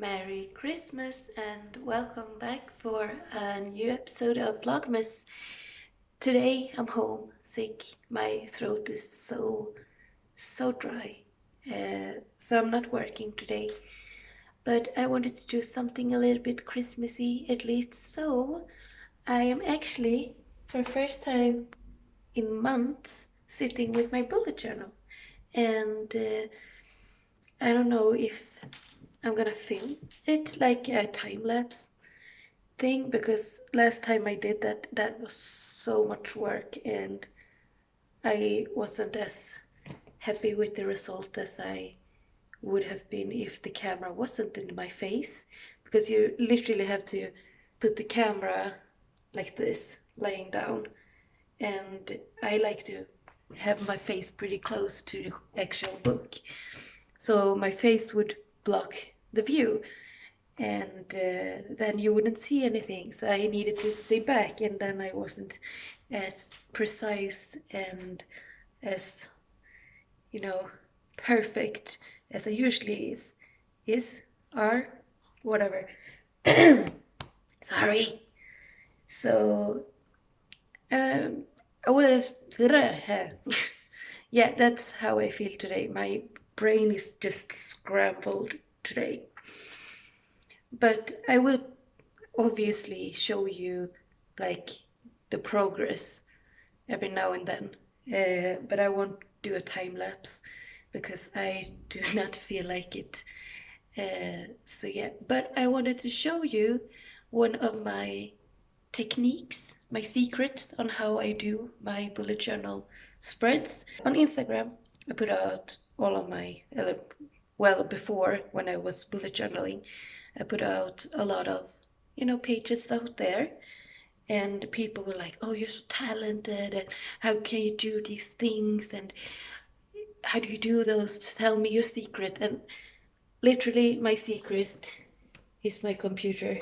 Merry Christmas and welcome back for a new episode of Vlogmas. Today I'm home, sick. My throat is so dry. So I'm not working today. But I wanted to do something a little bit Christmassy at least. So I am actually, for the first time in months, sitting with my bullet journal. And I don't know if I'm gonna film it like a time lapse thing, because last time I did that was so much work and I wasn't as happy with the result as I would have been if the camera wasn't in my face, because you literally have to put the camera like this, laying down, and I like to have my face pretty close to the actual book, so my face would block the view, and then you wouldn't see anything. So I needed to stay back, and then I wasn't as precise and as, perfect as I usually are, whatever. Sorry. So I would have, yeah, that's how I feel today. My brain is just scrambled today. But I will obviously show you like the progress every now and then. But I won't do a time lapse because I do not feel like it. So yeah, but I wanted to show you one of my techniques, my secrets on how I do my bullet journal spreads. On Instagram, I put out all of my, well, before when I was bullet journaling, I put out a lot of, pages out there. And people were like, oh, you're so talented, and how can you do these things, and how do you do those? Tell me your secret. And literally, my secret is my computer.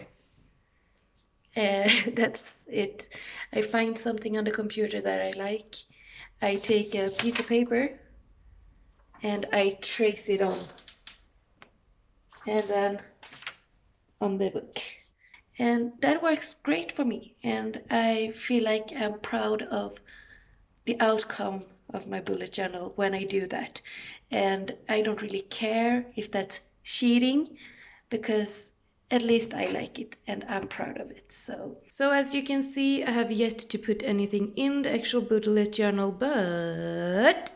That's it. I find something on the computer that I like. I take a piece of paper and I trace it on, and then on the book. And that works great for me. And I feel like I'm proud of the outcome of my bullet journal when I do that. And I don't really care if that's cheating, because at least I like it and I'm proud of it. So as you can see, I have yet to put anything in the actual bullet journal, but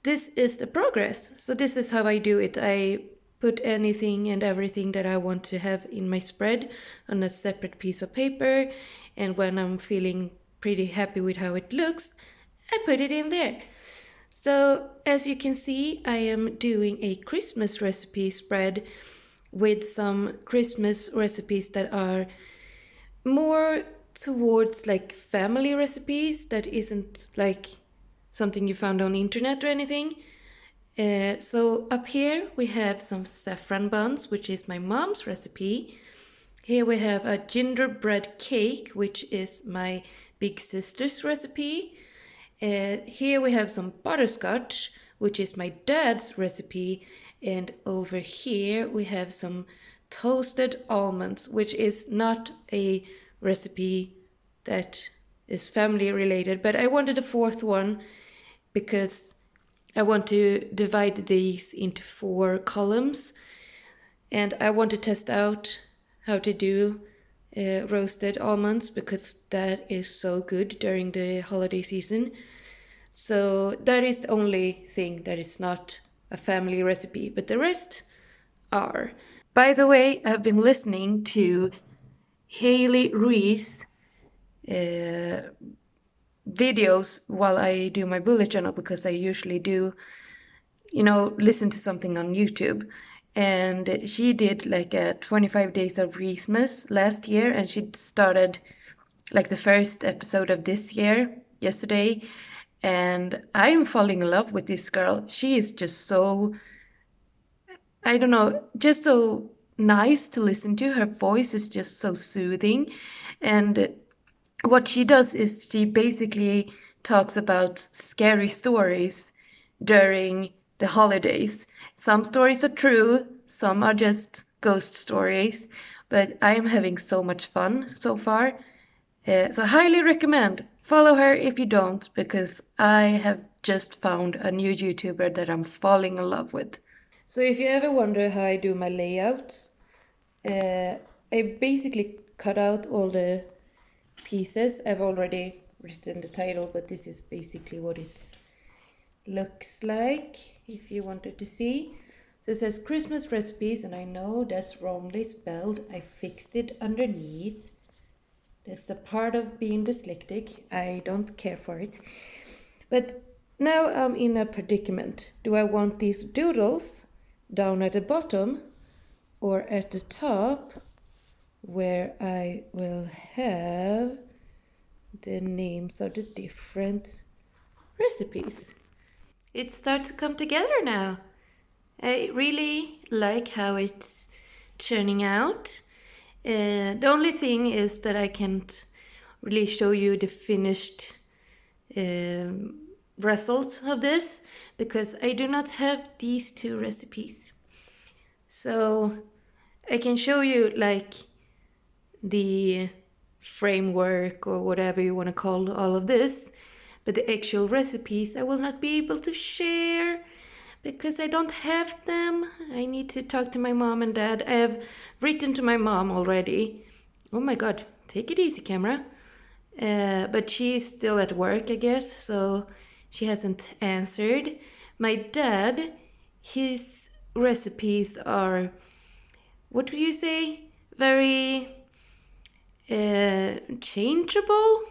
this is the progress. So this is how I do it. I put anything and everything that I want to have in my spread on a separate piece of paper, and when I'm feeling pretty happy with how it looks, I put it in there. So as you can see, I am doing a Christmas recipe spread with some Christmas recipes that are more towards like family recipes, that isn't like something you found on the internet or anything. So up here we have some saffron buns, which is my mom's recipe. Here we have a gingerbread cake, which is my big sister's recipe. Here we have some butterscotch, which is my dad's recipe. And over here we have some toasted almonds, which is not a recipe that is family related, but I wanted a fourth one because I want to divide these into 4 columns, and I want to test out how to do roasted almonds, because that is so good during the holiday season. So that is the only thing that is not a family recipe, but the rest are. By the way, I've been listening to Hailey Reese videos while I do my bullet journal, because I usually do, listen to something on YouTube. And she did like a 25 days of Reesemas last year, and she started like the first episode of this year yesterday. And I'm falling in love with this girl. She is just so, I don't know, just so nice to listen to. Her voice is just so soothing. And what she does is she basically talks about scary stories during the holidays. Some stories are true, some are just ghost stories, but I am having so much fun so far. So highly recommend. Follow her if you don't, because I have just found a new YouTuber that I'm falling in love with. So if you ever wonder how I do my layouts, I basically cut out all the pieces. I've already written the title, but this is basically what it looks like if you wanted to see. This says Christmas recipes, and I know that's wrongly spelled. I fixed it underneath. That's a part of being dyslexic. I don't care for it. But now I'm in a predicament. Do I want these doodles down at the bottom or at the top, where I will have the names of the different recipes? It starts to come together now. I really like how it's turning out. The only thing is that I can't really show you the finished results of this, because I do not have these two recipes. So I can show you like the framework or whatever you want to call all of this, but the actual recipes I will not be able to share because I don't have them. I need to talk to my mom and dad. I have written to my mom already. Oh my god, take it easy, camera. But she's still at work, I guess, so she hasn't answered. My dad, his recipes are, what do you say, very changeable?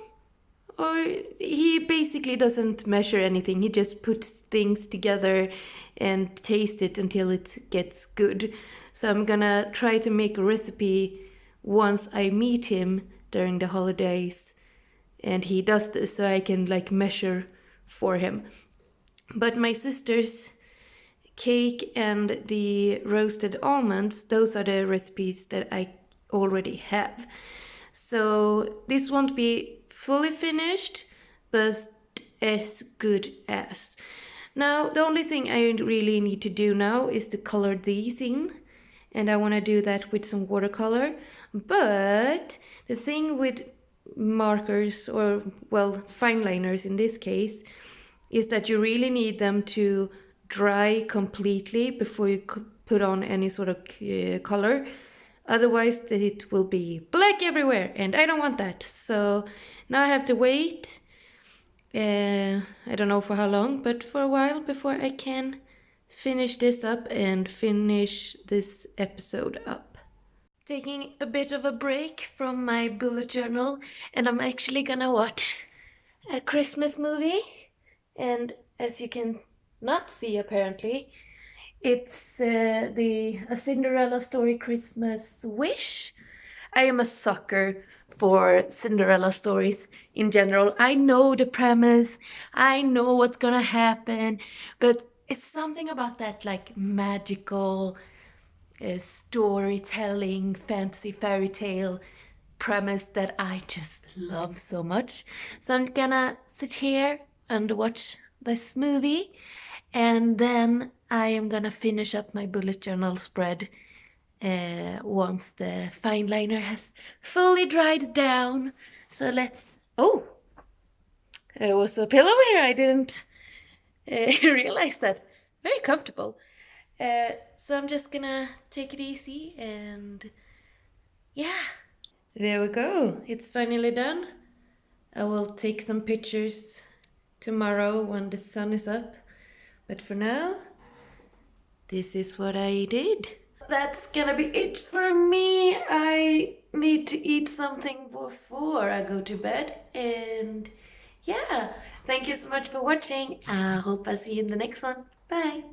Or he basically doesn't measure anything. He just puts things together and taste it until it gets good. So I'm gonna try to make a recipe once I meet him during the holidays and he does this, so I can like measure for him. But my sister's cake and the roasted almonds, those are the recipes that I already have. So this won't be fully finished, but as good as. Now, the only thing I really need to do now is to color these in, and I want to do that with some watercolor. But the thing with markers, or well, fine liners in this case, is that you really need them to dry completely before you put on any sort of color. Otherwise it will be black everywhere, and I don't want that. So now I have to wait, I don't know for how long, but for a while before I can finish this up and finish this episode up. Taking a bit of a break from my bullet journal, and I'm actually gonna watch a Christmas movie. And as you can not see apparently, it's a Cinderella Story Christmas Wish. I am a sucker for Cinderella stories in general. I know the premise, I know what's gonna happen, but it's something about that like magical storytelling, fantasy fairy tale premise that I just love so much. So I'm gonna sit here and watch this movie, and then I am gonna finish up my bullet journal spread once the fine liner has fully dried down. So let's... Oh! There was a pillow here. I didn't realize that. Very comfortable. So I'm just gonna take it easy and... yeah. There we go. It's finally done. I will take some pictures tomorrow when the sun is up. But for now, this is what I did. That's gonna be it for me. I need to eat something before I go to bed. And yeah, thank you so much for watching. I hope I see you in the next one. Bye.